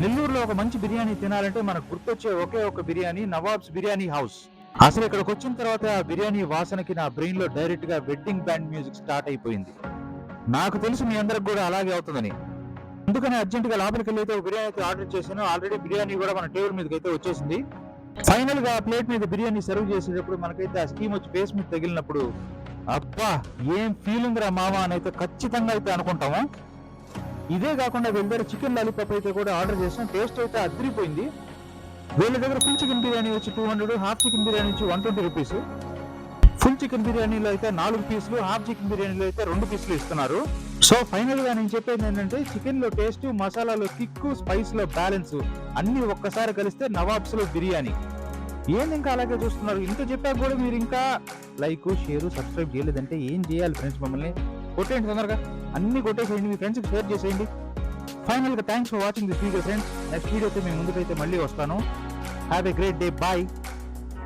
నెల్లూరులో ఒక మంచి బిర్యానీ తినాలంటే మనకు గుర్తొచ్చే ఒకే ఒక బిర్యానీ నవాబ్స్ బిర్యానీ హౌస్. అసలు ఇక్కడికి వచ్చిన తర్వాత ఆ బిర్యానీ వాసనకి నా బ్రెయిన్ లో డైరెక్ట్ గా వెడ్డింగ్ బ్యాండ్ మ్యూజిక్ స్టార్ట్ అయిపోయింది. నాకు తెలుసు మీ అందరికి కూడా అలాగే అవుతుందని. అందుకని అర్జెంట్ గా లోపలికి వెళ్ళి అయితే ఒక బిర్యానీ అయితే ఆర్డర్ చేశాను. ఆల్రెడీ బిర్యానీ కూడా మన టేబుల్ మీదకి అయితే వచ్చేసింది. ఫైనల్ గా ఆ ప్లేట్ మీద బిర్యానీ సర్వ్ చేసేటప్పుడు మనకైతే ఆ స్టీమ్ వచ్చి ఫేస్ మీద తగిలినప్పుడు అబ్బా ఏం ఫీలింగ్ రా మావా అని అయితే ఖచ్చితంగా అయితే అనుకుంటాము. ఇదే కాకుండా వీళ్ళ దగ్గర చికెన్ లాలీపాప్ అయితే కూడా ఆర్డర్ చేసాం. టేస్ట్ అయితే అదిరిపోయింది. వీళ్ళ దగ్గర ఫుల్ చికెన్ బిర్యానీ వచ్చి 200, హాఫ్ చికెన్ బిర్యానీ వచ్చి 120 రూపీస్. ఫుల్ చికెన్ బిర్యానీలో అయితే 4 పీసులు, హాఫ్ చికెన్ బిర్యానీలో అయితే 2 పీసులు ఇస్తున్నారు. సో ఫైనల్ గా నేను చెప్పేది ఏంటంటే చికెన్ లో టేస్ట్, మసాలాలో కిక్కు, స్పైస్ లో బ్యాలెన్స్ అన్ని ఒక్కసారి కలిస్తే నవాబ్స్ లో బిర్యానీ. ఏంది ఇంకా అలాగే చూస్తున్నారు? ఇంత చెప్పాక కూడా మీరు ఇంకా లైక్, షేర్, సబ్స్క్రైబ్ చేయలేదంటే ఏం చేయాలి ఫ్రెండ్స్? మమ్మల్ని కొట్టేయండి, తొందరగా అన్ని కొట్టేసేయండి, మీ ఫ్రెండ్స్కి షేర్ చేసేయండి. ఫైనల్ గా thanks for watching this video friends. Next వీడియోతో మీ ముందుకైతే మళ్ళీ వస్తాను. Have a great day. Bye.